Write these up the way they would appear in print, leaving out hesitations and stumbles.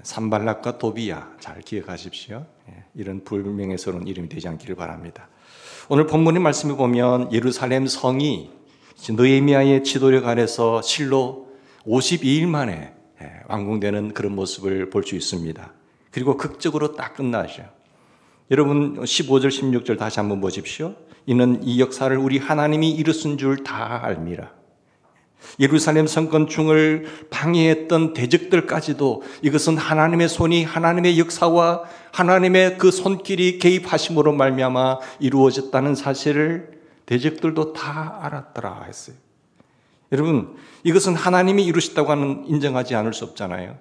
산발락과 도비야 잘 기억하십시오. 이런 불명예스러운 이름이 되지 않기를 바랍니다. 오늘 본문의 말씀에 보면 예루살렘 성이 느헤미야의 지도력 아래서 실로 52일 만에 완공되는 그런 모습을 볼 수 있습니다. 그리고 극적으로 딱 끝나죠. 여러분 15절 16절 다시 한번 보십시오. 이는 이 역사를 우리 하나님이 이루신 줄 다 알미라. 예루살렘 성 건축을 방해했던 대적들까지도 이것은 하나님의 손이 하나님의 역사와 하나님의 그 손길이 개입하심으로 말미암아 이루어졌다는 사실을 대적들도 다 알았더라 했어요. 여러분, 이것은 하나님이 이루셨다고 하는 인정하지 않을 수 없잖아요.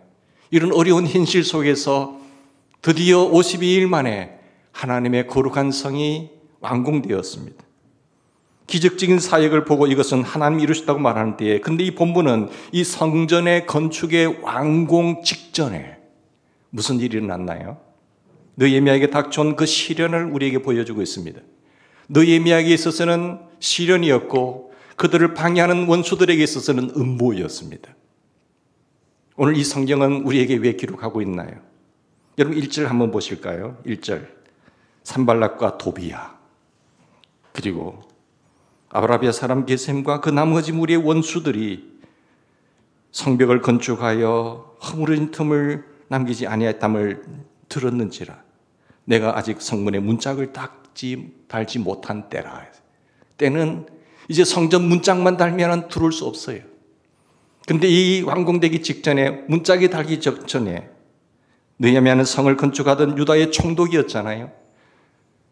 이런 어려운 현실 속에서 드디어 52일 만에 하나님의 거룩한 성이 완공되었습니다. 기적적인 사역을 보고 이것은 하나님이 이루셨다고 말하는 때에, 근데 이 본문은 이 성전의 건축의 완공 직전에 무슨 일이 일어났나요? 느헤미야에게 닥쳐온 그 시련을 우리에게 보여주고 있습니다. 느헤미야에게 있어서는 시련이었고 그들을 방해하는 원수들에게 있어서는 음보였습니다. 오늘 이 성경은 우리에게 왜 기록하고 있나요? 여러분 1절 한번 보실까요? 1절 산발락과 도비야 그리고 아라비아 사람 게셈과 그 나머지 무리의 원수들이 성벽을 건축하여 허물어진 틈을 남기지 아니하였담을 들었는지라 내가 아직 성문에 문짝을 달지 못한 때라. 때는 이제 성전 문짝만 달면 들어올 수 없어요. 근데 이 완공되기 직전에 문짝이 달기 전에 느헤미야는 성을 건축하던 유다의 총독이었잖아요.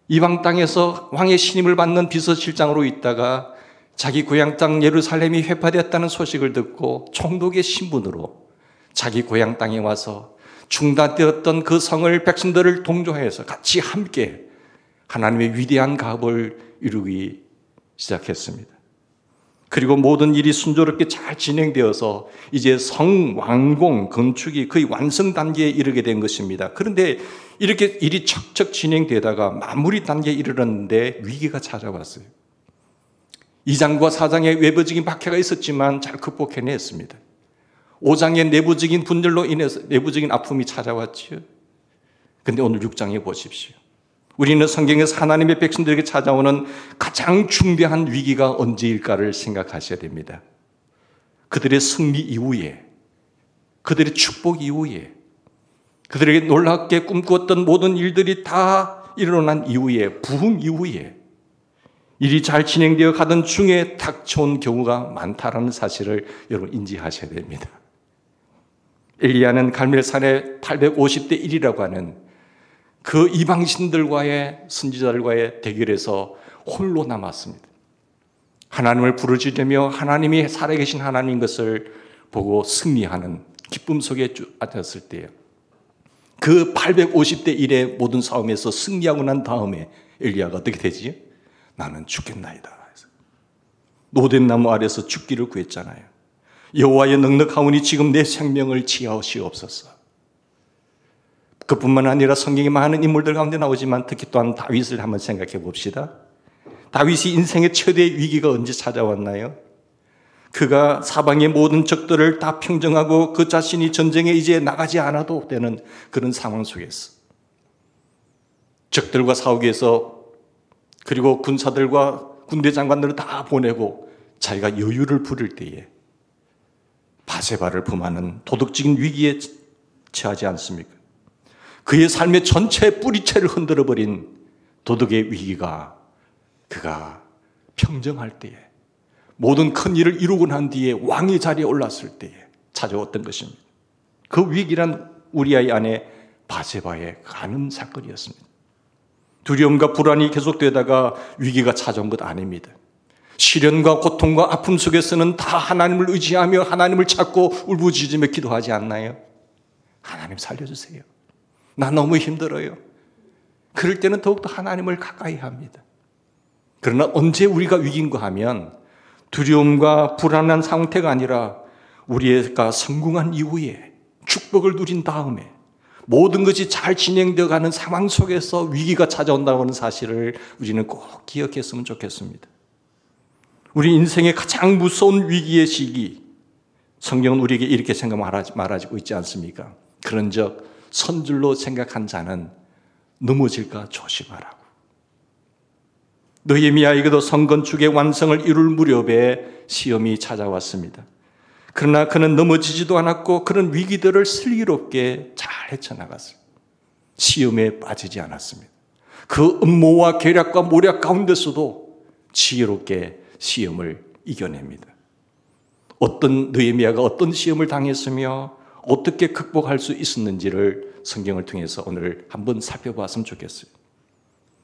이방 땅에서 왕의 신임을 받는 비서실장으로 있다가 자기 고향 땅 예루살렘이 회파되었다는 소식을 듣고 총독의 신분으로 자기 고향 땅에 와서 중단되었던 그 성을 백성들을 동조해서 같이 함께 하나님의 위대한 가업을 이루기 시작했습니다. 그리고 모든 일이 순조롭게 잘 진행되어서 이제 성 완공 건축이 거의 완성 단계에 이르게 된 것입니다. 그런데 이렇게 일이 척척 진행되다가 마무리 단계에 이르렀는데 위기가 찾아왔어요. 2장과 4장에 외부적인 박해가 있었지만 잘 극복해냈습니다. 5장의 내부적인 분열로 인해서 내부적인 아픔이 찾아왔지요. 그런데 오늘 6장에 보십시오. 우리는 성경에서 하나님의 백성들에게 찾아오는 가장 중대한 위기가 언제일까를 생각하셔야 됩니다. 그들의 승리 이후에, 그들의 축복 이후에, 그들에게 놀랍게 꿈꾸었던 모든 일들이 다 일어난 이후에, 부흥 이후에 일이 잘 진행되어 가던 중에 닥쳐온 경우가 많다라는 사실을 여러분 인지하셔야 됩니다. 엘리야는 갈멜산의 850대 1이라고 하는 그 이방신들과의 선지자들과의 대결에서 홀로 남았습니다. 하나님을 부르짖으며 하나님이 살아계신 하나님인 것을 보고 승리하는 기쁨 속에 앉았을 때요. 그 850대 1의 모든 싸움에서 승리하고 난 다음에 엘리야가 어떻게 되지? 나는 죽겠나이다. 노된 나무 아래서 죽기를 구했잖아요. 여호와의 넉넉하오니 지금 내 생명을 취하시옵소서. 그뿐만 아니라 성경에 많은 인물들 가운데 나오지만 특히 또한 다윗을 한번 생각해 봅시다. 다윗이 인생의 최대 위기가 언제 찾아왔나요? 그가 사방의 모든 적들을 다 평정하고 그 자신이 전쟁에 이제 나가지 않아도 되는 그런 상황 속에서 적들과 싸우기 위해서 그리고 군사들과 군대 장관들을 다 보내고 자기가 여유를 부릴 때에 바세바를 범하는 도덕적인 위기에 처하지 않습니까? 그의 삶의 전체 뿌리채를 흔들어버린 도덕의 위기가 그가 평정할 때에 모든 큰 일을 이루고 난 뒤에 왕의 자리에 올랐을 때에 찾아왔던 것입니다. 그 위기란 우리아의 아내 바세바의 간음 사건이었습니다. 두려움과 불안이 계속되다가 위기가 찾아온 것 아닙니다. 시련과 고통과 아픔 속에서는 다 하나님을 의지하며 하나님을 찾고 울부짖으며 기도하지 않나요? 하나님 살려주세요. 나 너무 힘들어요. 그럴 때는 더욱더 하나님을 가까이 합니다. 그러나 언제 우리가 위기인가 하면 두려움과 불안한 상태가 아니라 우리가 성공한 이후에 축복을 누린 다음에 모든 것이 잘 진행되어 가는 상황 속에서 위기가 찾아온다고 하는 사실을 우리는 꼭 기억했으면 좋겠습니다. 우리 인생의 가장 무서운 위기의 시기, 성경은 우리에게 이렇게 말하고 있지 않습니까? 그런즉 선줄로 생각한 자는 넘어질까 조심하라고. 느헤미야에게도 성건축의 완성을 이룰 무렵에 시험이 찾아왔습니다. 그러나 그는 넘어지지도 않았고 그런 위기들을 슬기롭게 잘 헤쳐나갔어요. 시험에 빠지지 않았습니다. 그 음모와 계략과 모략 가운데서도 지혜롭게 시험을 이겨냅니다. 어떤 느헤미야가 어떤 시험을 당했으며 어떻게 극복할 수 있었는지를 성경을 통해서 오늘 한번 살펴봤으면 좋겠어요.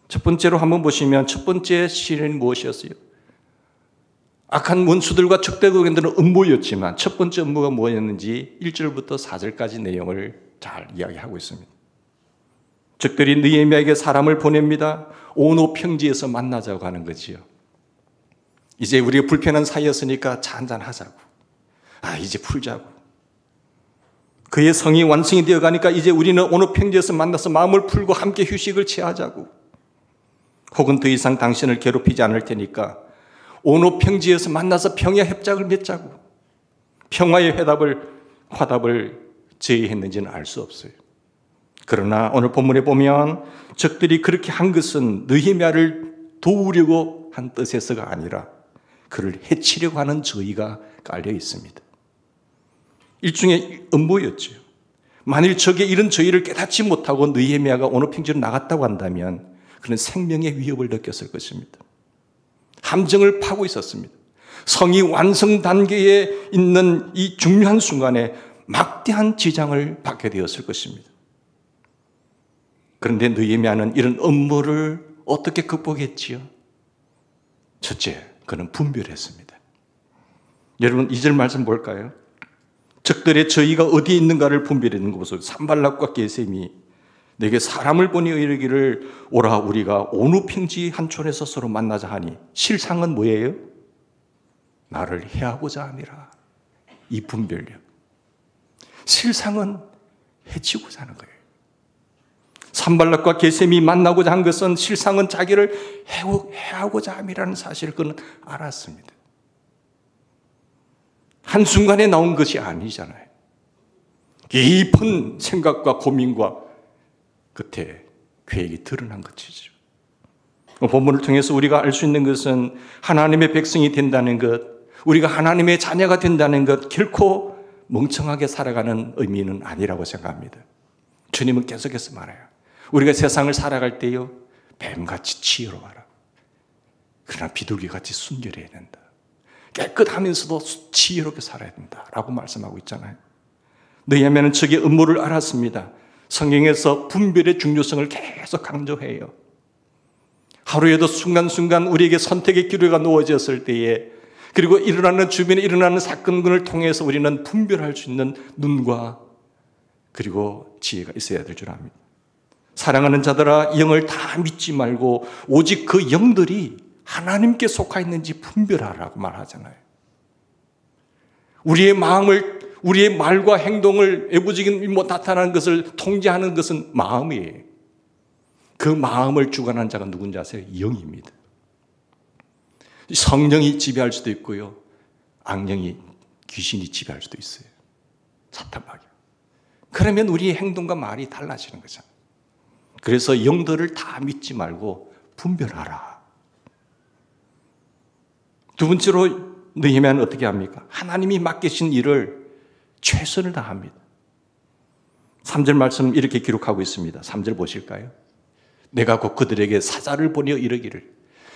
첫 번째로 한번 보시면 첫 번째 시련이 무엇이었어요? 악한 원수들과 적대국인들은 음모였지만 첫 번째 음모가 뭐였는지 1절부터 4절까지 내용을 잘 이야기하고 있습니다. 적들이 느헤미야에게 사람을 보냅니다. 오노 평지에서 만나자고 하는 거지요. 이제 우리가 불편한 사이였으니까 차 한잔 하자고. 이제 풀자고. 그의 성이 완성이 되어 가니까 이제 우리는 오노 평지에서 만나서 마음을 풀고 함께 휴식을 취하자고. 혹은 더 이상 당신을 괴롭히지 않을 테니까 오노 평지에서 만나서 평야 협작을 맺자고. 평화의 화답을 제의했는지는 알 수 없어요. 그러나 오늘 본문에 보면 적들이 그렇게 한 것은 느헤미야를 도우려고 한 뜻에서가 아니라 그를 해치려고 하는 저의가 깔려 있습니다. 일종의 음모였죠. 만일 적의 이런 저의를 깨닫지 못하고 느헤미야가 오노 평지로 나갔다고 한다면 그는 생명의 위협을 느꼈을 것입니다. 함정을 파고 있었습니다. 성이 완성 단계에 있는 이 중요한 순간에 막대한 지장을 받게 되었을 것입니다. 그런데 느헤미야는 이런 음모를 어떻게 극복했지요? 첫째, 그는 분별했습니다. 여러분 2절 말씀 볼까요? 적들의 저희가 어디에 있는가를 분별하는 거 보세요. 산발락과 게셈이 내게 사람을 보니 이르기를 오라 우리가 오누 평지 한촌에서 서로 만나자 하니 실상은 뭐예요? 나를 해하고자 함이라. 이 분별력. 실상은 해치고자 하는 거예요. 산발락과 게셈이 만나고자 한 것은 실상은 자기를 해하고자 함이라는 사실을 그는 알았습니다. 한순간에 나온 것이 아니잖아요. 깊은 생각과 고민과 끝에 계획이 드러난 것이죠. 본문을 통해서 우리가 알 수 있는 것은 하나님의 백성이 된다는 것, 우리가 하나님의 자녀가 된다는 것 결코 멍청하게 살아가는 의미는 아니라고 생각합니다. 주님은 계속해서 말해요. 우리가 세상을 살아갈 때요, 뱀같이 지혜로워라. 그러나 비둘기같이 순결해야 된다. 깨끗하면서도 지혜롭게 살아야 된다라고 말씀하고 있잖아요. 느헤미야는 적의 음모를 알았습니다. 성경에서 분별의 중요성을 계속 강조해요. 하루에도 순간순간 우리에게 선택의 기회가 놓아졌을 때에 그리고 주변에 일어나는 사건을 통해서 우리는 분별할 수 있는 눈과 그리고 지혜가 있어야 될 줄 압니다. 사랑하는 자들아 영을 다 믿지 말고 오직 그 영들이 하나님께 속하 있는지 분별하라고 말하잖아요. 우리의 말과 행동을 애부적인 나타나는 것을 통제하는 것은 마음이에요. 그 마음을 주관하는 자가 누군지 아세요? 영입니다. 성령이 지배할 수도 있고요. 악령이 귀신이 지배할 수도 있어요. 사탄마귀. 그러면 우리의 행동과 말이 달라지는 거잖아요. 그래서 영들을 다 믿지 말고 분별하라. 두 번째로 느헤미야는 어떻게 합니까? 하나님이 맡기신 일을 최선을 다합니다. 3절 말씀 이렇게 기록하고 있습니다. 3절 보실까요? 내가 곧 그들에게 사자를 보내어 이르기를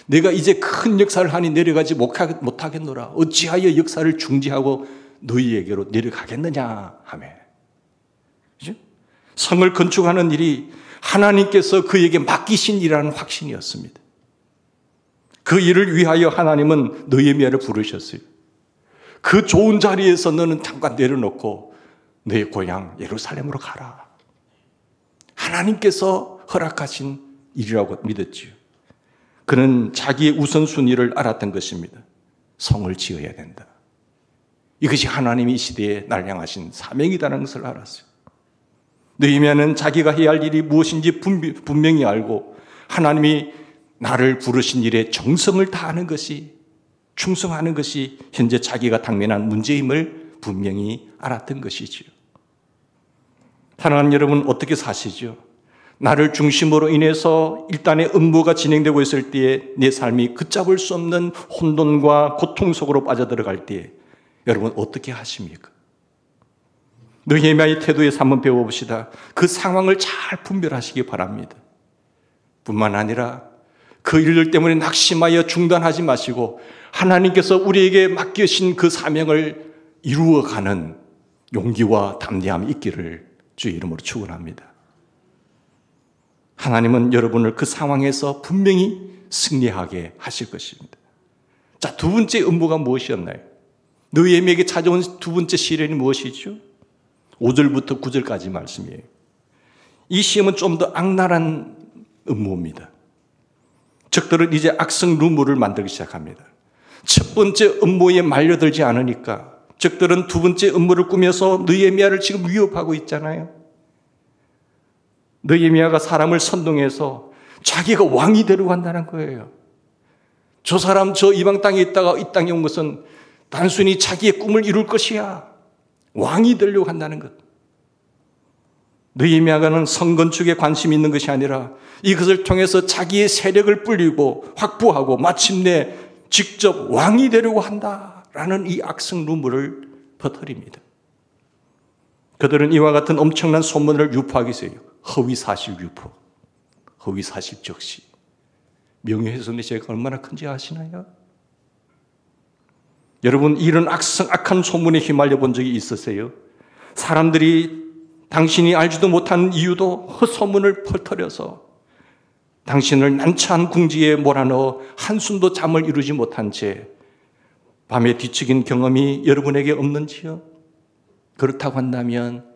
내가 이제 큰 역사를 하니 내려가지 못하겠노라. 어찌하여 역사를 중지하고 너희에게로 내려가겠느냐 하며. 그죠? 성을 건축하는 일이 하나님께서 그에게 맡기신 일이라는 확신이었습니다. 그 일을 위하여 하나님은 느헤미야를 부르셨어요. 그 좋은 자리에서 너는 잠깐 내려놓고 내 고향 예루살렘으로 가라. 하나님께서 허락하신 일이라고 믿었지요. 그는 자기의 우선순위를 알았던 것입니다. 성을 지어야 된다. 이것이 하나님이 이 시대에 날 향하신 사명이라는 것을 알았어요. 느헤미야는 자기가 해야 할 일이 무엇인지 분명히 알고 하나님이 나를 부르신 일에 정성을 다하는 것이 충성하는 것이 현재 자기가 당면한 문제임을 분명히 알았던 것이지요. 사랑하는 여러분, 어떻게 사시죠? 나를 중심으로 인해서 일단의 음모가 진행되고 있을 때에 내 삶이 걷잡을 수 없는 혼돈과 고통 속으로 빠져들어갈 때에 여러분 어떻게 하십니까? 느헤미야의 태도에서 한번 배워봅시다. 그 상황을 잘 분별하시기 바랍니다. 뿐만 아니라 그 일들 때문에 낙심하여 중단하지 마시고 하나님께서 우리에게 맡기신 그 사명을 이루어가는 용기와 담대함이 있기를 주의 이름으로 축원합니다. 하나님은 여러분을 그 상황에서 분명히 승리하게 하실 것입니다. 자, 두 번째 음모가 무엇이었나요? 느헤미야에게 찾아온 두 번째 시련이 무엇이죠? 5절부터 9절까지 말씀이에요. 이 시험은 좀 더 악랄한 음모입니다. 적들은 이제 악성 루머를 만들기 시작합니다. 첫 번째 음모에 말려들지 않으니까 적들은 두 번째 음모를 꾸며서 느헤미야를 지금 위협하고 있잖아요. 느헤미야가 사람을 선동해서 자기가 왕이 되려고 한다는 거예요. 저 사람 저 이방 땅에 있다가 이 땅에 온 것은 단순히 자기의 꿈을 이룰 것이야. 왕이 되려고 한다는 것. 느헤미야가는 성건축에 관심이 있는 것이 아니라 이것을 통해서 자기의 세력을 불리고 확보하고 마침내 직접 왕이 되려고 한다라는 이 악성 루머를 퍼뜨립니다. 그들은 이와 같은 엄청난 소문을 유포하기 위해서요. 허위사실 유포, 허위사실 적시. 명예훼손의 죄가 얼마나 큰지 아시나요? 여러분, 이런 악한 소문에 휘말려 본 적이 있으세요? 사람들이 당신이 알지도 못한 이유도 헛소문을 퍼뜨려서 당신을 난처한 궁지에 몰아넣어 한숨도 잠을 이루지 못한 채 밤에 뒤척인 경험이 여러분에게 없는지요? 그렇다고 한다면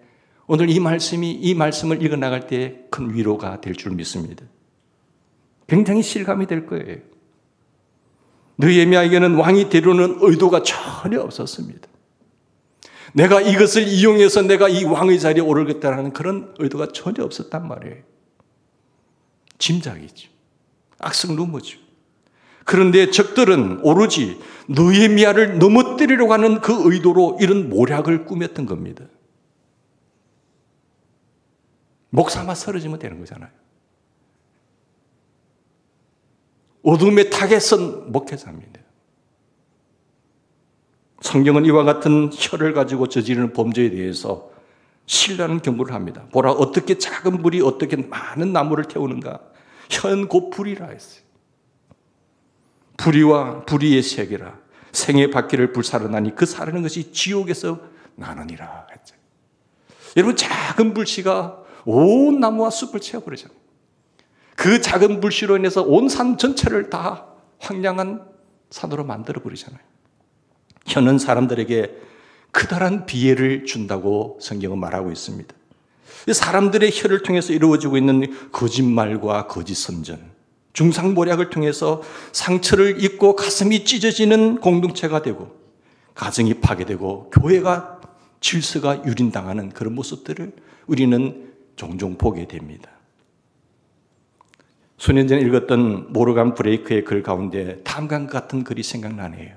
오늘 이 말씀을 읽어나갈 때 큰 위로가 될 줄 믿습니다. 굉장히 실감이 될 거예요. 느헤미야에게는 왕이 되려는 의도가 전혀 없었습니다. 내가 이것을 이용해서 내가 이 왕의 자리에 오르겠다는 그런 의도가 전혀 없었단 말이에요. 짐작이죠. 악성 루머죠. 그런데 적들은 오로지 느헤미야를 넘어뜨리려고 하는 그 의도로 이런 모략을 꾸몄던 겁니다. 목 삼아 쓰러지면 되는 거잖아요. 어둠의 타겟은 목회자입니다. 성경은 이와 같은 혀를 가지고 저지르는 범죄에 대해서 신라는 경고를 합니다. 보라, 어떻게 작은 불이 어떻게 많은 나무를 태우는가. 혀는 곧 불이라 했어요. 불의와 불의의 세계라. 생의 바퀴를 불사르나니 그 사르는 것이 지옥에서 나느니라 했죠. 여러분, 작은 불씨가 온 나무와 숲을 채워버리잖아요. 그 작은 불씨로 인해서 온 산 전체를 다 황량한 산으로 만들어버리잖아요. 혀는 사람들에게 크다란 비애를 준다고 성경은 말하고 있습니다. 사람들의 혀를 통해서 이루어지고 있는 거짓말과 거짓 선전, 중상모략을 통해서 상처를 입고 가슴이 찢어지는 공동체가 되고 가정이 파괴되고 교회가 질서가 유린당하는 그런 모습들을 우리는 종종 보게 됩니다. 수년 전에 읽었던 모르간 브레이크의 글 가운데 다음과 같은 글이 생각나네요.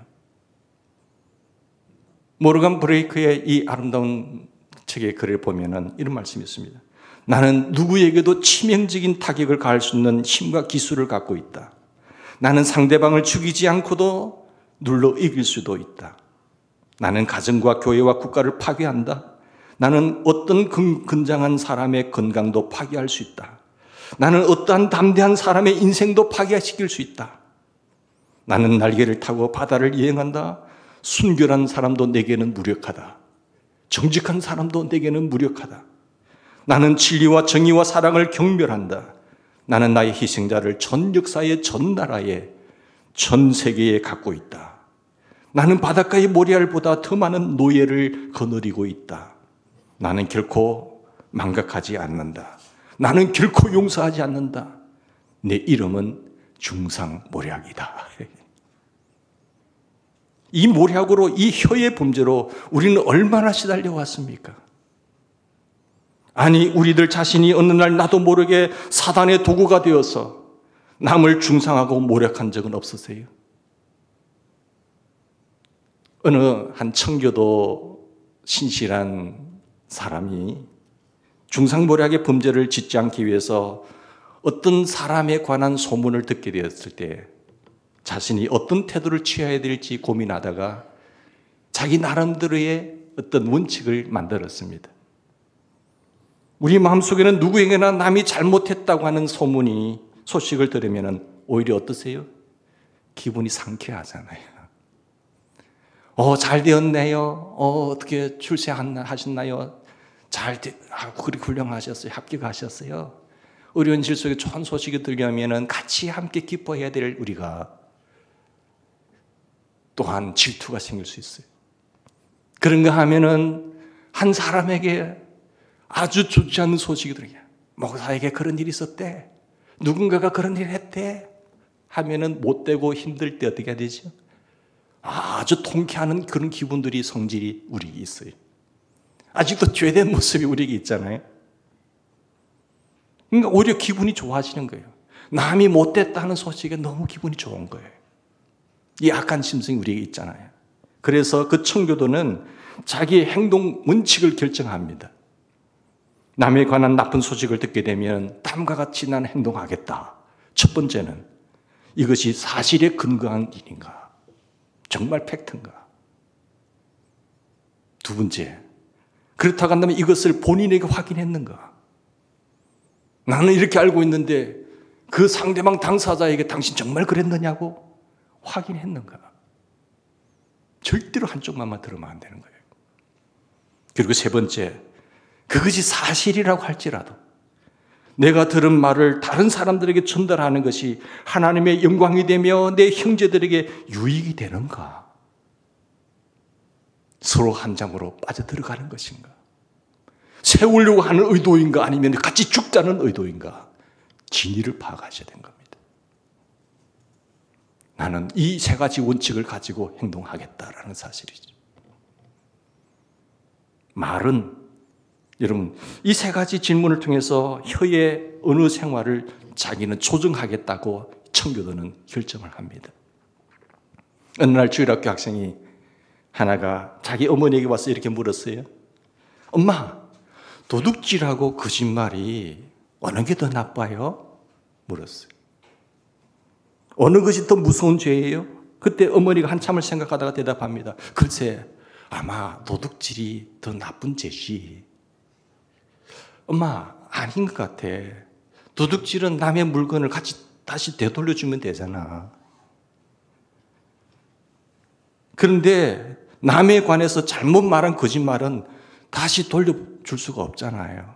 모르간 브레이크의 이 아름다운 책의 글을 보면은 이런 말씀이 있습니다. 나는 누구에게도 치명적인 타격을 가할 수 있는 힘과 기술을 갖고 있다. 나는 상대방을 죽이지 않고도 눌러 이길 수도 있다. 나는 가정과 교회와 국가를 파괴한다. 나는 어떤 건장한 사람의 건강도 파괴할 수 있다. 나는 어떠한 담대한 사람의 인생도 파괴시킬 수 있다. 나는 날개를 타고 바다를 여행한다. 순결한 사람도 내게는 무력하다. 정직한 사람도 내게는 무력하다. 나는 진리와 정의와 사랑을 경멸한다. 나는 나의 희생자를 전 역사의 전 나라에 전 세계에 갖고 있다. 나는 바닷가의 모래알보다 더 많은 노예를 거느리고 있다. 나는 결코 망각하지 않는다. 나는 결코 용서하지 않는다. 내 이름은 중상모략이다. 이 모략으로, 이 혀의 범죄로 우리는 얼마나 시달려 왔습니까? 아니, 우리들 자신이 어느 날 나도 모르게 사단의 도구가 되어서 남을 중상하고 모략한 적은 없으세요? 어느 한 청교도 신실한 사람이 중상모략의 범죄를 짓지 않기 위해서 어떤 사람에 관한 소문을 듣게 되었을 때 자신이 어떤 태도를 취해야 될지 고민하다가 자기 나름대로의 어떤 원칙을 만들었습니다. 우리 마음속에는 누구에게나 남이 잘못했다고 하는 소식을 들으면 오히려 어떠세요? 기분이 상쾌하잖아요. 잘 되었네요. 어떻게 출세하셨나요? 그렇게 훌륭하셨어요. 합격하셨어요. 어려운 질 속에 좋은 소식이 들려오면 같이 함께 기뻐해야 될 우리가 또한 질투가 생길 수 있어요. 그런가 하면은 한 사람에게 아주 좋지 않은 소식이 들어요. 목사에게 그런 일이 있었대. 누군가가 그런 일을 했대. 하면은 못되고 힘들 때 어떻게 해야 되죠? 아주 통쾌하는 그런 기분들이 성질이 우리에게 있어요. 아직도 죄된 모습이 우리에게 있잖아요. 그러니까 오히려 기분이 좋아지는 거예요. 남이 못됐다는 소식에 너무 기분이 좋은 거예요. 이 악한 심성이 우리에게 있잖아요. 그래서 그 청교도는 자기의 행동 원칙을 결정합니다. 남에 관한 나쁜 소식을 듣게 되면 다음과 같이 나는 행동하겠다. 첫 번째는 이것이 사실에 근거한 일인가? 정말 팩트인가? 두 번째, 그렇다고 한다면 이것을 본인에게 확인했는가? 나는 이렇게 알고 있는데 그 상대방 당사자에게 당신 정말 그랬느냐고 확인했는가? 절대로 한쪽만 들으면 안 되는 거예요. 그리고 세 번째, 그것이 사실이라고 할지라도 내가 들은 말을 다른 사람들에게 전달하는 것이 하나님의 영광이 되며 내 형제들에게 유익이 되는가? 서로 한 장으로 빠져들어가는 것인가? 세우려고 하는 의도인가? 아니면 같이 죽자는 의도인가? 진위를 파악하셔야 되는 겁니다. 나는 이 세 가지 원칙을 가지고 행동하겠다라는 사실이죠. 말은 여러분 이 세 가지 질문을 통해서 혀의 언어 생활을 자기는 조정하겠다고 청교도는 결정을 합니다. 어느 날 주일학교 학생이 하나가 자기 어머니에게 와서 이렇게 물었어요. 엄마, 도둑질하고 거짓말이 어느 게 더 나빠요? 물었어요. 어느 것이 더 무서운 죄예요? 그때 어머니가 한참을 생각하다가 대답합니다. 글쎄, 아마 도둑질이 더 나쁜 죄지. 엄마, 아닌 것 같아. 도둑질은 남의 물건을 다시 되돌려주면 되잖아. 그런데 남에 관해서 잘못 말한 거짓말은 다시 돌려줄 수가 없잖아요.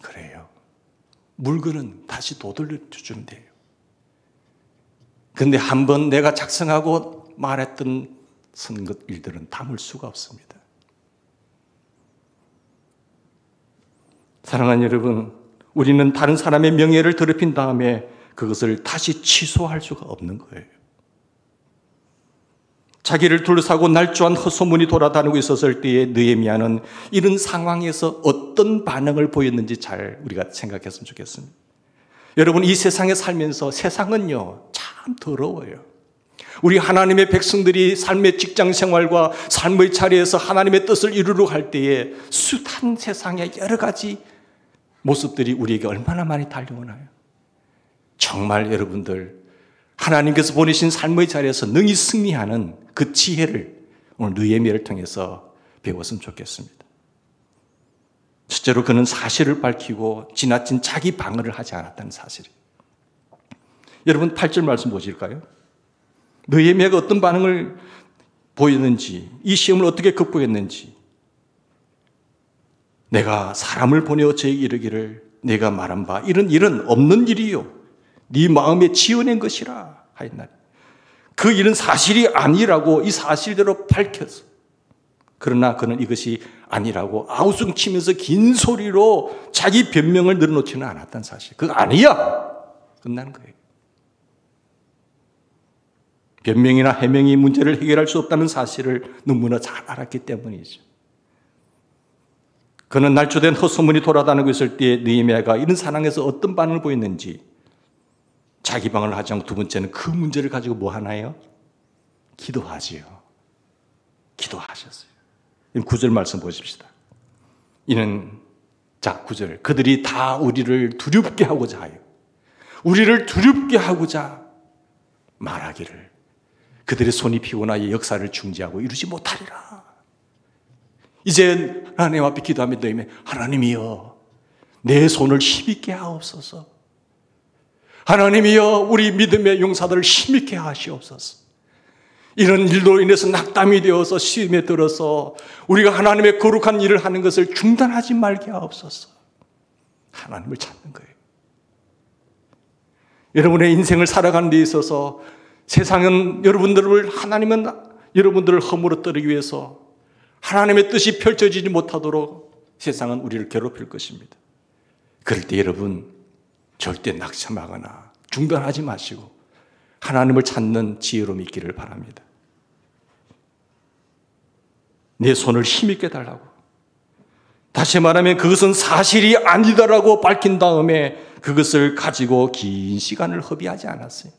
그래요. 물건은 다시 되돌려주면 돼요. 그런데 한번 내가 작성하고 말했던 선것 일들은 담을 수가 없습니다. 사랑하는 여러분, 우리는 다른 사람의 명예를 더럽힌 다음에 그것을 다시 취소할 수가 없는 거예요. 자기를 둘러싸고 날조한 헛소문이 돌아다니고 있었을 때에 느헤미야는 이런 상황에서 어떤 반응을 보였는지 잘 우리가 생각했으면 좋겠습니다. 여러분, 이 세상에 살면서 세상은요 참 더러워요. 우리 하나님의 백성들이 삶의 직장 생활과 삶의 자리에서 하나님의 뜻을 이루려고 할 때에 숱한 세상의 여러 가지 모습들이 우리에게 얼마나 많이 달려오나요? 정말 여러분들 하나님께서 보내신 삶의 자리에서 능히 승리하는 그 지혜를 오늘 느헤미야를 통해서 배웠으면 좋겠습니다. 실제로 그는 사실을 밝히고 지나친 자기 방어를 하지 않았다는 사실이에요. 여러분 8절 말씀 보실까요? 느헤미야가 어떤 반응을 보였는지, 이 시험을 어떻게 극복했는지, 내가 사람을 보내어 저에게 이르기를 내가 말한 바 이런 일은 없는 일이요 네 마음에 지어낸 것이라 하였나니 그 일은 사실이 아니라고 이 사실대로 밝혔어. 그러나 그는 이것이 아니라고 아우성치면서 긴 소리로 자기 변명을 늘어놓지는 않았다는 사실. 그거 아니야! 끝나는 거예요. 변명이나 해명이 문제를 해결할 수 없다는 사실을 너무나 잘 알았기 때문이죠. 그는 날조된 헛소문이 돌아다니고 있을 때에 느헤미야가 이런 상황에서 어떤 반응을 보였는지 자기 방어를 하지 않고 두 번째는 그 문제를 가지고 뭐 하나요? 기도하지요. 기도하셨어요. 9절 말씀 보십시다. 이는 자 9절 그들이 다 우리를 두렵게 하고자 하여 우리를 두렵게 하고자 말하기를 그들의 손이 피곤하여 역사를 중지하고 이루지 못하리라. 이제 하나님 앞에 기도하며 너희는 하나님이여 내 손을 힘있게 하옵소서. 하나님이여 우리 믿음의 용사들을 힘있게 하시옵소서. 이런 일로 인해서 낙담이 되어서 시험에 들어서 우리가 하나님의 거룩한 일을 하는 것을 중단하지 말게 하옵소서. 하나님을 찾는 거예요. 여러분의 인생을 살아가는 데 있어서 세상은 하나님은 여러분들을 허물어뜨리기 위해서 하나님의 뜻이 펼쳐지지 못하도록 세상은 우리를 괴롭힐 것입니다. 그럴 때 여러분 절대 낙심하거나 중단하지 마시고 하나님을 찾는 지혜로움이 있기를 바랍니다. 내 손을 힘있게 달라고. 다시 말하면 그것은 사실이 아니다라고 밝힌 다음에 그것을 가지고 긴 시간을 허비하지 않았어요.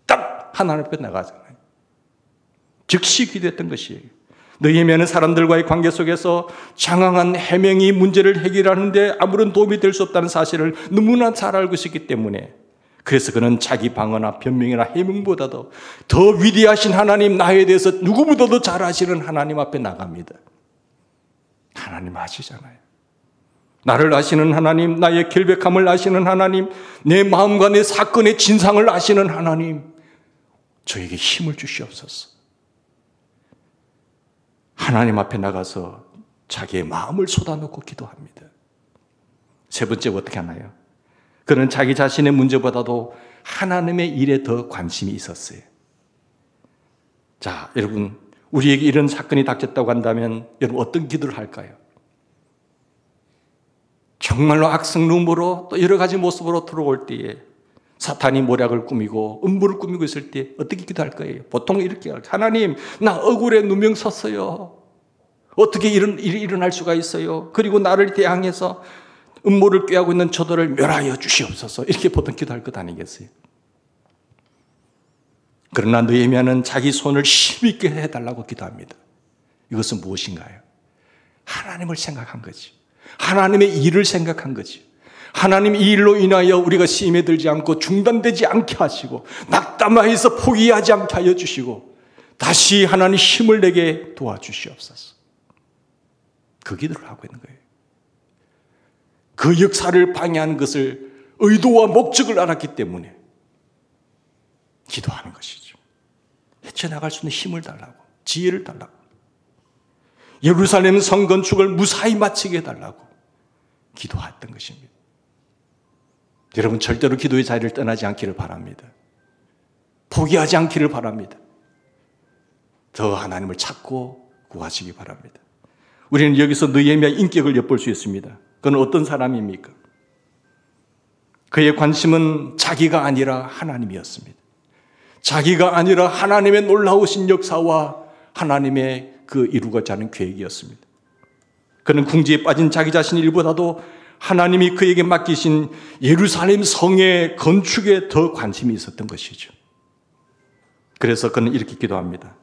딱 하나님 앞에 나가잖아요. 즉시 기도했던 것이에요. 느헤미야는 사람들과의 관계 속에서 장황한 해명이 문제를 해결하는데 아무런 도움이 될 수 없다는 사실을 너무나 잘 알고 있었기 때문에 그래서 그는 자기 방어나 변명이나 해명보다도 더 위대하신 하나님 나에 대해서 누구보다도 잘 아시는 하나님 앞에 나갑니다. 하나님 아시잖아요. 나를 아시는 하나님, 나의 결백함을 아시는 하나님, 내 마음과 내 사건의 진상을 아시는 하나님, 저에게 힘을 주시옵소서. 하나님 앞에 나가서 자기의 마음을 쏟아놓고 기도합니다. 세 번째 어떻게 하나요? 그는 자기 자신의 문제보다도 하나님의 일에 더 관심이 있었어요. 자, 여러분, 우리에게 이런 사건이 닥쳤다고 한다면 여러분 어떤 기도를 할까요? 정말로 악성rum으로 또 여러 가지 모습으로 들어올 때에 사탄이 모략을 꾸미고 음부를 꾸미고 있을 때 어떻게 기도할 거예요? 보통 이렇게 할까요? 하나님, 나 억울해 누명 섰어요. 어떻게 이런 일이 일어날 수가 있어요? 그리고 나를 대항해서 음모를 꾀하고 있는 저들을 멸하여 주시옵소서. 이렇게 보통 기도할 것 아니겠어요? 그러나 느헤미야는 자기 손을 힘있게 해달라고 기도합니다. 이것은 무엇인가요? 하나님을 생각한 거지. 하나님의 일을 생각한 거지. 하나님 이 일로 인하여 우리가 시험에 들지 않고 중단되지 않게 하시고 낙담하여서 포기하지 않게 하여 주시고 다시 하나님 힘을 내게 도와주시옵소서. 그 기도를 하고 있는 거예요. 그 역사를 방해하는 것을 의도와 목적을 알았기 때문에 기도하는 것이죠. 헤쳐나갈 수 있는 힘을 달라고, 지혜를 달라고, 예루살렘 성 건축을 무사히 마치게 해달라고 기도했던 것입니다. 여러분 절대로 기도의 자리를 떠나지 않기를 바랍니다. 포기하지 않기를 바랍니다. 더 하나님을 찾고 구하시기 바랍니다. 우리는 여기서 느헤미야의 인격을 엿볼 수 있습니다. 그는 어떤 사람입니까? 그의 관심은 자기가 아니라 하나님이었습니다. 자기가 아니라 하나님의 놀라우신 역사와 하나님의 그 이루고자 하는 계획이었습니다. 그는 궁지에 빠진 자기 자신 일보다도 하나님이 그에게 맡기신 예루살렘 성의 건축에 더 관심이 있었던 것이죠. 그래서 그는 이렇게 기도합니다.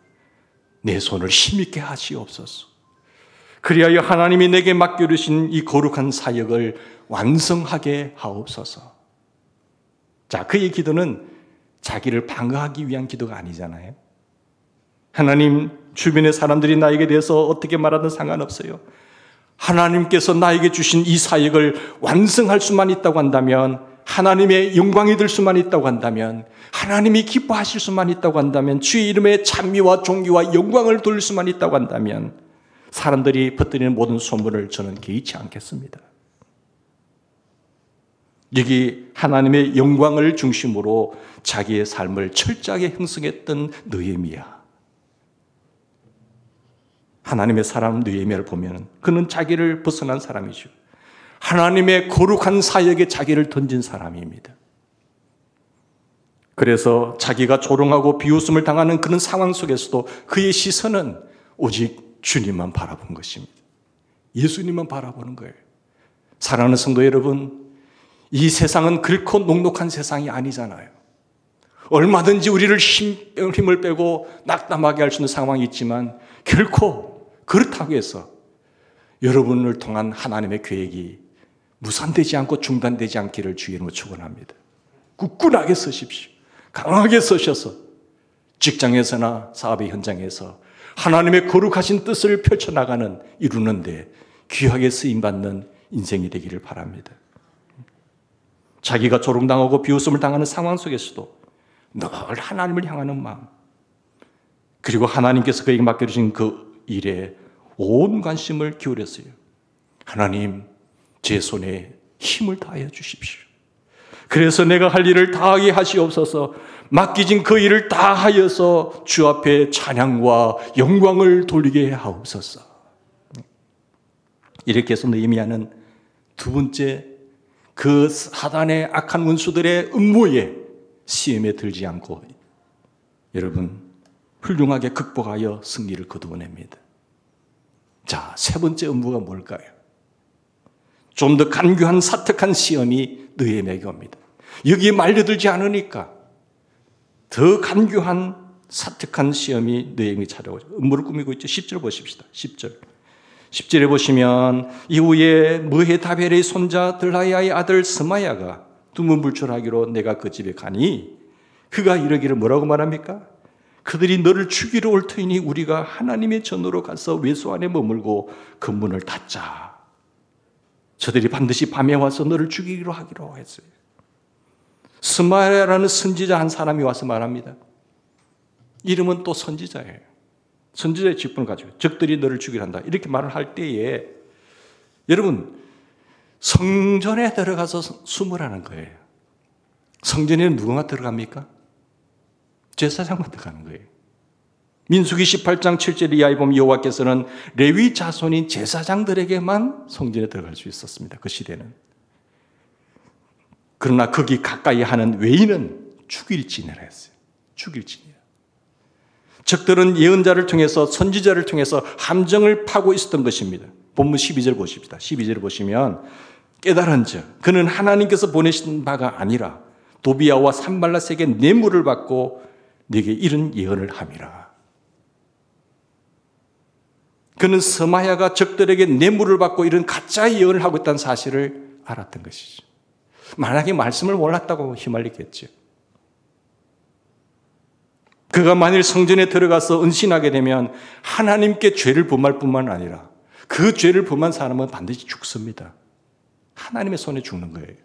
내 손을 힘있게 하시옵소서. 그리하여 하나님이 내게 맡겨주신 이 거룩한 사역을 완성하게 하옵소서. 자, 그의 기도는 자기를 방어하기 위한 기도가 아니잖아요. 하나님, 주변의 사람들이 나에게 대해서 어떻게 말하든 상관없어요. 하나님께서 나에게 주신 이 사역을 완성할 수만 있다고 한다면, 하나님의 영광이 될 수만 있다고 한다면, 하나님이 기뻐하실 수만 있다고 한다면, 주의 이름의 찬미와 존귀와 영광을 돌릴 수만 있다고 한다면 사람들이 퍼뜨리는 모든 소문을 저는 개의치 않겠습니다. 여기 하나님의 영광을 중심으로 자기의 삶을 철저하게 형성했던 느헤미야. 하나님의 사람 느헤미야를 보면 그는 자기를 벗어난 사람이죠. 하나님의 거룩한 사역에 자기를 던진 사람입니다. 그래서 자기가 조롱하고 비웃음을 당하는 그런 상황 속에서도 그의 시선은 오직 주님만 바라본 것입니다. 예수님만 바라보는 거예요. 사랑하는 성도 여러분, 이 세상은 그렇고 녹록한 세상이 아니잖아요. 얼마든지 우리를 힘을 빼고 낙담하게 할 수 있는 상황이 있지만 결코 그렇다고 해서 여러분을 통한 하나님의 계획이 무산되지 않고 중단되지 않기를 주의 이름으로 축원합니다. 굳건하게 서십시오. 강하게 서셔서 직장에서나 사업의 현장에서 하나님의 거룩하신 뜻을 펼쳐나가는 이루는데 귀하게 쓰임받는 인생이 되기를 바랍니다. 자기가 조롱당하고 비웃음을 당하는 상황 속에서도 늘 하나님을 향하는 마음, 그리고 하나님께서 그에게 맡겨주신 그 일에 온 관심을 기울였어요. 하나님, 제 손에 힘을 다하여 주십시오. 그래서 내가 할 일을 다하게 하시옵소서. 맡기진 그 일을 다하여서 주 앞에 찬양과 영광을 돌리게 하옵소서. 이렇게 해서 느헤미야는 두 번째 그 사단의 악한 원수들의 음모에 시험에 들지 않고 여러분 훌륭하게 극복하여 승리를 거두어냅니다. 자, 세 번째 음모가 뭘까요? 좀 더 간교한 사특한 시험이 느헤미야에게 옵니다. 여기에 말려들지 않으니까 더 간교한 사특한 시험이 느헤미야에게 찾아오죠. 음모를 꾸미고 있죠. 10절 보십시다. 10절에 보시면 이후에 무헤다벨의 손자 들라야의 아들 스마야가 두문불출하기로 내가 그 집에 가니 그가 이러기를 뭐라고 말합니까? 그들이 너를 죽이러 올 터이니 우리가 하나님의 전으로 가서 외소 안에 머물고 그 문을 닫자. 저들이 반드시 밤에 와서 너를 죽이기로 하기로 했어요. 스마야라는 선지자 한 사람이 와서 말합니다. 이름은 또 선지자예요. 선지자의 직분을 가지고 적들이 너를 죽이려 한다. 이렇게 말을 할 때에 여러분 성전에 들어가서 숨으라는 거예요. 성전에는 누구가 들어갑니까? 제사장만 들어가는 거예요. 민수기 18장 7절 이하에 보면 여호와께서는 레위 자손인 제사장들에게만 성전에 들어갈 수 있었습니다. 그 시대는. 그러나 거기 가까이 하는 외인은 죽일지니라 했어요. 죽일지니라. 적들은 예언자를 통해서 선지자를 통해서 함정을 파고 있었던 것입니다. 본문 12절 보십시다. 12절 보시면 깨달은 즉 그는 하나님께서 보내신 바가 아니라 도비야와 산발랏에게 뇌물을 받고 네게 이런 예언을 함이라. 그는 스마야가 적들에게 뇌물을 받고 이런 가짜 예언을 하고 있다는 사실을 알았던 것이죠. 만약에 말씀을 몰랐다고 휘말리겠죠. 그가 만일 성전에 들어가서 은신하게 되면 하나님께 죄를 범할 뿐만 아니라 그 죄를 범한 사람은 반드시 죽습니다. 하나님의 손에 죽는 거예요.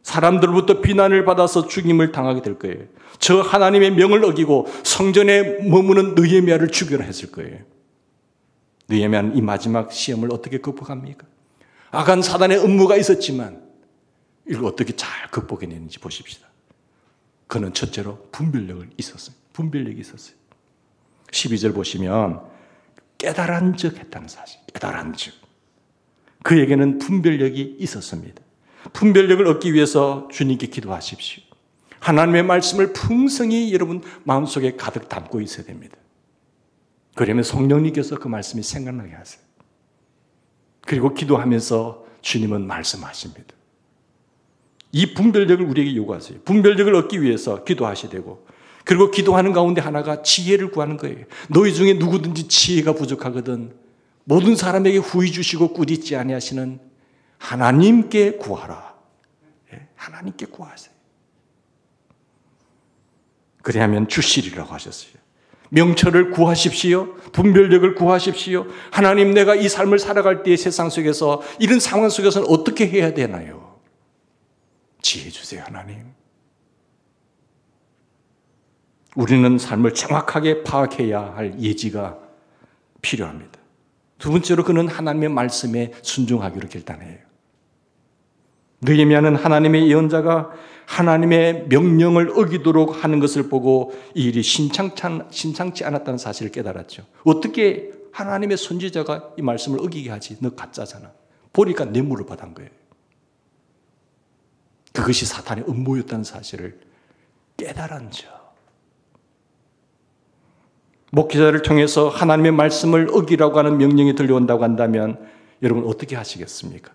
사람들로부터 비난을 받아서 죽임을 당하게 될 거예요. 저 하나님의 명을 어기고 성전에 머무는 느헤미야를 죽여라 했을 거예요. 느헤미야는 이 마지막 시험을 어떻게 극복합니까? 악한 사단의 음모가 있었지만 이걸 어떻게 잘 극복해내는지 보십시다. 그는 첫째로 분별력이 있었어요. 12절 보시면 깨달은 즉 했다는 사실. 깨달은 즉. 그에게는 분별력이 있었습니다. 분별력을 얻기 위해서 주님께 기도하십시오. 하나님의 말씀을 풍성히 여러분 마음속에 가득 담고 있어야 됩니다. 그러면 성령님께서 그 말씀이 생각나게 하세요. 그리고 기도하면서 주님은 말씀하십니다. 이 분별력을 우리에게 요구하세요. 분별력을 얻기 위해서 기도하셔야 되고, 그리고 기도하는 가운데 하나가 지혜를 구하는 거예요. 너희 중에 누구든지 지혜가 부족하거든 모든 사람에게 후히 주시고 꾸짖지 아니하시는 하나님께 구하라. 하나님께 구하세요. 그래야면 주시리라고 하셨어요. 명철을 구하십시오. 분별력을 구하십시오. 하나님, 내가 이 삶을 살아갈 때의 세상 속에서 이런 상황 속에서는 어떻게 해야 되나요? 지혜 주세요, 하나님. 우리는 삶을 정확하게 파악해야 할 예지가 필요합니다. 두 번째로 그는 하나님의 말씀에 순종하기로 결단해요. 느헤미야는 하나님의 예언자가 하나님의 명령을 어기도록 하는 것을 보고 이 일이 심상치 않았다는 사실을 깨달았죠. 어떻게 하나님의 선지자가 이 말씀을 어기게 하지? 너 가짜잖아. 보니까 뇌물을 받은 거예요. 그것이 사탄의 음모였다는 사실을 깨달은 적. 목회자를 통해서 하나님의 말씀을 어기라고 하는 명령이 들려온다고 한다면 여러분 어떻게 하시겠습니까?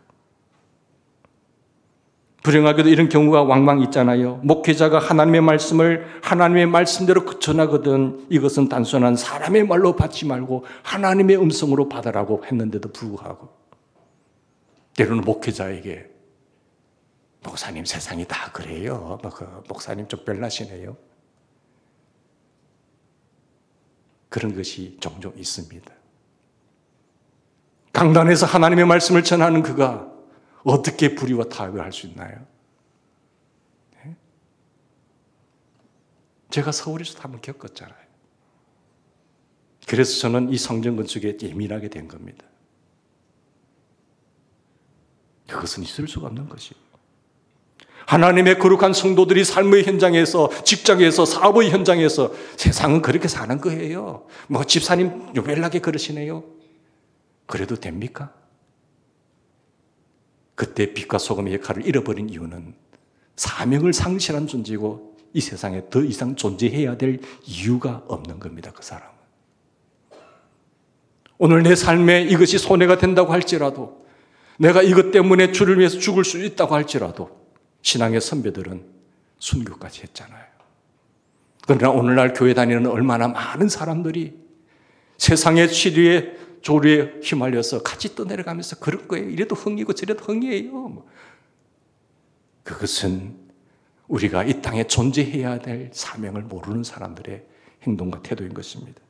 불행하게도 이런 경우가 왕왕 있잖아요. 목회자가 하나님의 말씀을 하나님의 말씀대로 전하거든 이것은 단순한 사람의 말로 받지 말고 하나님의 음성으로 받으라고 했는데도 불구하고 때로는 목회자에게 목사님 세상이 다 그래요. 목사님 좀 별나시네요. 그런 것이 종종 있습니다. 강단에서 하나님의 말씀을 전하는 그가 어떻게 불의와 타협을 할 수 있나요? 네? 제가 서울에서도 한번 겪었잖아요. 그래서 저는 이 성전 건축에 예민하게 된 겁니다. 그것은 있을 수가 없는 것이에요. 하나님의 거룩한 성도들이 삶의 현장에서, 직장에서, 사업의 현장에서 세상은 그렇게 사는 거예요. 뭐 집사님 유별나게 그러시네요. 그래도 됩니까? 그때 빛과 소금의 역할을 잃어버린 이유는 사명을 상실한 존재고 이 세상에 더 이상 존재해야 될 이유가 없는 겁니다. 그 사람은. 오늘 내 삶에 이것이 손해가 된다고 할지라도 내가 이것 때문에 주를 위해서 죽을 수 있다고 할지라도 신앙의 선배들은 순교까지 했잖아요. 그러나 오늘날 교회 다니는 얼마나 많은 사람들이 세상의 치료에 조류에 휘말려서 같이 떠내려가면서 그런 거예요. 이래도 흥이고 저래도 흥이에요. 그것은 우리가 이 땅에 존재해야 될 사명을 모르는 사람들의 행동과 태도인 것입니다.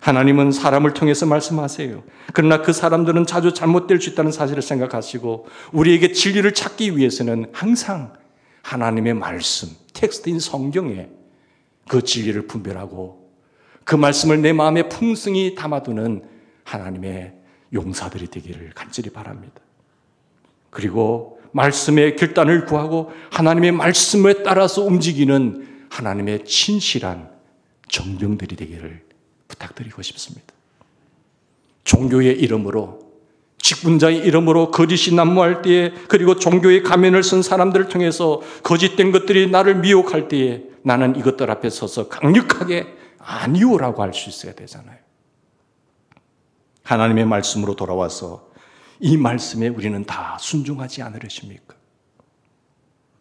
하나님은 사람을 통해서 말씀하세요. 그러나 그 사람들은 자주 잘못될 수 있다는 사실을 생각하시고 우리에게 진리를 찾기 위해서는 항상 하나님의 말씀, 텍스트인 성경에 그 진리를 분별하고 그 말씀을 내 마음에 풍성히 담아두는 하나님의 용사들이 되기를 간절히 바랍니다. 그리고 말씀의 결단을 구하고 하나님의 말씀에 따라서 움직이는 하나님의 진실한 정병들이 되기를 부탁드리고 싶습니다. 종교의 이름으로, 직분자의 이름으로 거짓이 난무할 때에, 그리고 종교의 가면을 쓴 사람들을 통해서 거짓된 것들이 나를 미혹할 때에 나는 이것들 앞에 서서 강력하게 아니오라고 할 수 있어야 되잖아요. 하나님의 말씀으로 돌아와서 이 말씀에 우리는 다 순종하지 않으려십니까?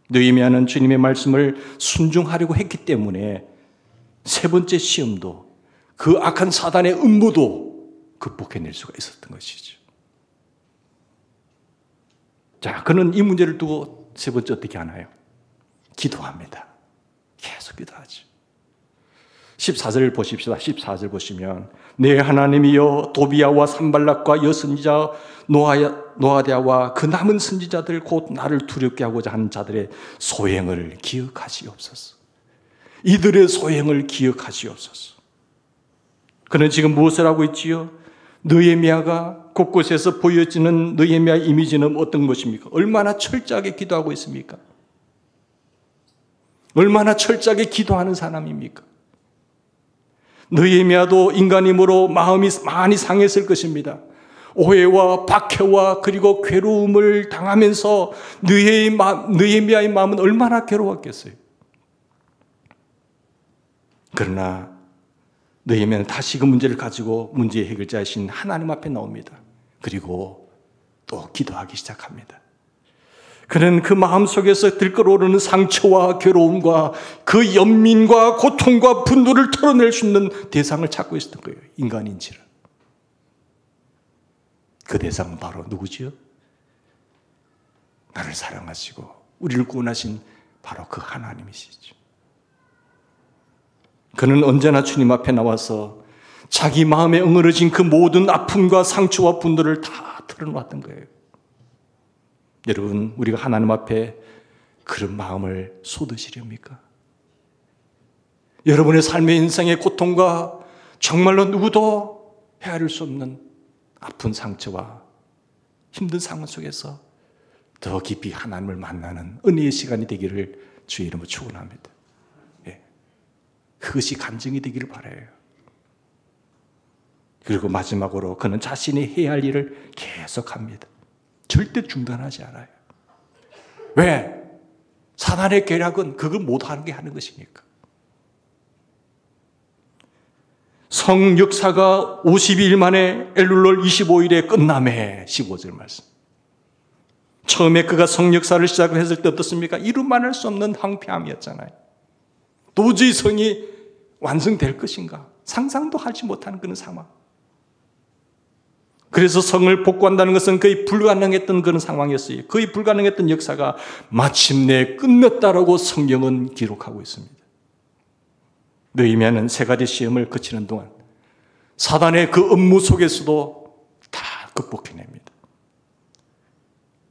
느헤미야는 주님의 말씀을 순종하려고 했기 때문에 세 번째 시험도 그 악한 사단의 음모도 극복해낼 수가 있었던 것이죠. 자, 그는 이 문제를 두고 세 번째 어떻게 하나요? 기도합니다. 계속 기도하죠. 14절 보십시다. 14절 보시면 내 하나님이여 도비야와 산발락과 여선지자 노아디아와 그 남은 선지자들 곧 나를 두렵게 하고자 하는 자들의 소행을 기억하시옵소서. 이들의 소행을 기억하시옵소서. 그는 지금 무엇을 하고 있지요? 느헤미야가 곳곳에서 보여지는 느헤미야의 이미지는 어떤 것입니까? 얼마나 철저하게 기도하고 있습니까? 얼마나 철저하게 기도하는 사람입니까? 느헤미야도 인간이므로 마음이 많이 상했을 것입니다. 오해와 박해와 그리고 괴로움을 당하면서 느헤미야의 마음은 얼마나 괴로웠겠어요. 그러나 느헤미야는 다시 그 문제를 가지고 문제의 해결자이신 하나님 앞에 나옵니다. 그리고 또 기도하기 시작합니다. 그는 그 마음속에서 들끓어오르는 상처와 괴로움과 그 연민과 고통과 분노를 털어낼 수 있는 대상을 찾고 있었던 거예요. 인간인지를. 그 대상은 바로 누구지요? 나를 사랑하시고 우리를 구원하신 바로 그 하나님이시죠. 그는 언제나 주님 앞에 나와서 자기 마음에 엉그러진 그 모든 아픔과 상처와 분노를 다 털어놓았던 거예요. 여러분, 우리가 하나님 앞에 그런 마음을 쏟으시렵니까? 여러분의 삶의 인생의 고통과 정말로 누구도 헤아릴 수 없는 아픈 상처와 힘든 상황 속에서 더 깊이 하나님을 만나는 은혜의 시간이 되기를 주의 이름으로 축원합니다. 그것이 간증이 되기를 바라요. 그리고 마지막으로 그는 자신이 해야 할 일을 계속합니다. 절대 중단하지 않아요. 왜? 사단의 계략은 그걸 못하게 하는 것이니까. 성 역사가 52일 만에 엘룰월 25일에 끝남에 15절 말씀. 처음에 그가 성역사를 시작했을 때 어떻습니까? 이루만할 수 없는 황폐함이었잖아요. 도저히 성이 완성될 것인가? 상상도 하지 못하는 그런 상황. 그래서 성을 복구한다는 것은 거의 불가능했던 그런 상황이었어요. 거의 불가능했던 역사가 마침내 끝났다라고 성경은 기록하고 있습니다. 느헤미야는 세 가지 시험을 거치는 동안 사단의 그 업무 속에서도 다 극복해냅니다.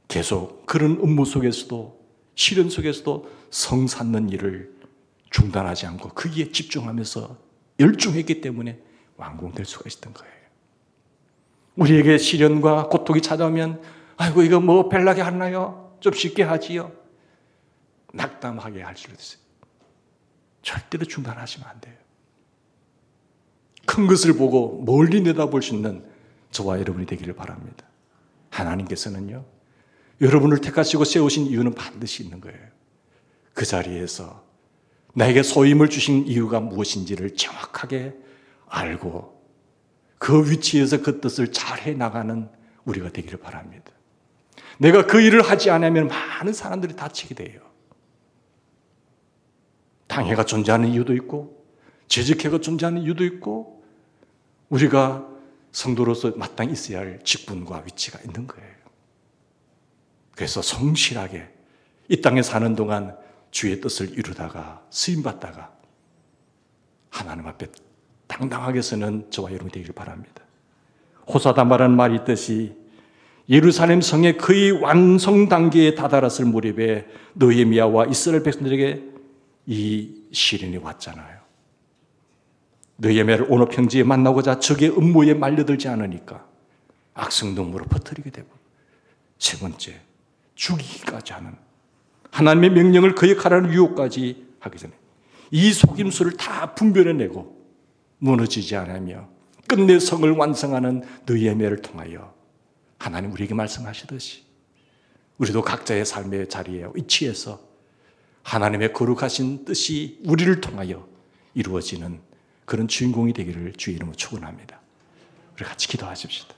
계속 그런 업무 속에서도, 시련 속에서도 성 쌓는 일을 중단하지 않고 거기에 집중하면서 열중했기 때문에 완공될 수가 있었던 거예요. 우리에게 시련과 고통이 찾아오면 아이고 이거 뭐 별나게 하나요? 좀 쉽게 하지요. 낙담하게 할 수도 있어요. 절대로 중단하시면 안 돼요. 큰 것을 보고 멀리 내다볼 수 있는 저와 여러분이 되기를 바랍니다. 하나님께서는요, 여러분을 택하시고 세우신 이유는 반드시 있는 거예요. 그 자리에서 나에게 소임을 주신 이유가 무엇인지를 정확하게 알고 그 위치에서 그 뜻을 잘 해나가는 우리가 되기를 바랍니다. 내가 그 일을 하지 않으면 많은 사람들이 다치게 돼요. 당회가 존재하는 이유도 있고 재직회가 존재하는 이유도 있고 우리가 성도로서 마땅히 있어야 할 직분과 위치가 있는 거예요. 그래서 성실하게 이 땅에 사는 동안 주의 뜻을 이루다가 쓰임받다가 하나님 앞에 당당하게 서는 저와 여러분이 되기를 바랍니다. 호사다마라는 말이 있듯이 예루살렘 성의 거의 완성 단계에 다다랐을 무렵에 느헤미야와 이스라엘 백성들에게 이 시련이 왔잖아요. 느헤미야를 오너 평지에 만나고자 적의 음모에 말려들지 않으니까 악성동무로 퍼뜨리게 되고, 세 번째 죽이기까지 하는 하나님의 명령을 거역하라는 유혹까지 하기 전에 이 속임수를 다 분별해내고 무너지지 않으며 끝내 성을 완성하는 느헤미야를 통하여 하나님 우리에게 말씀하시듯이 우리도 각자의 삶의 자리에 위치해서 하나님의 거룩하신 뜻이 우리를 통하여 이루어지는 그런 주인공이 되기를 주의 이름으로 축원합니다. 우리 같이 기도하십시다.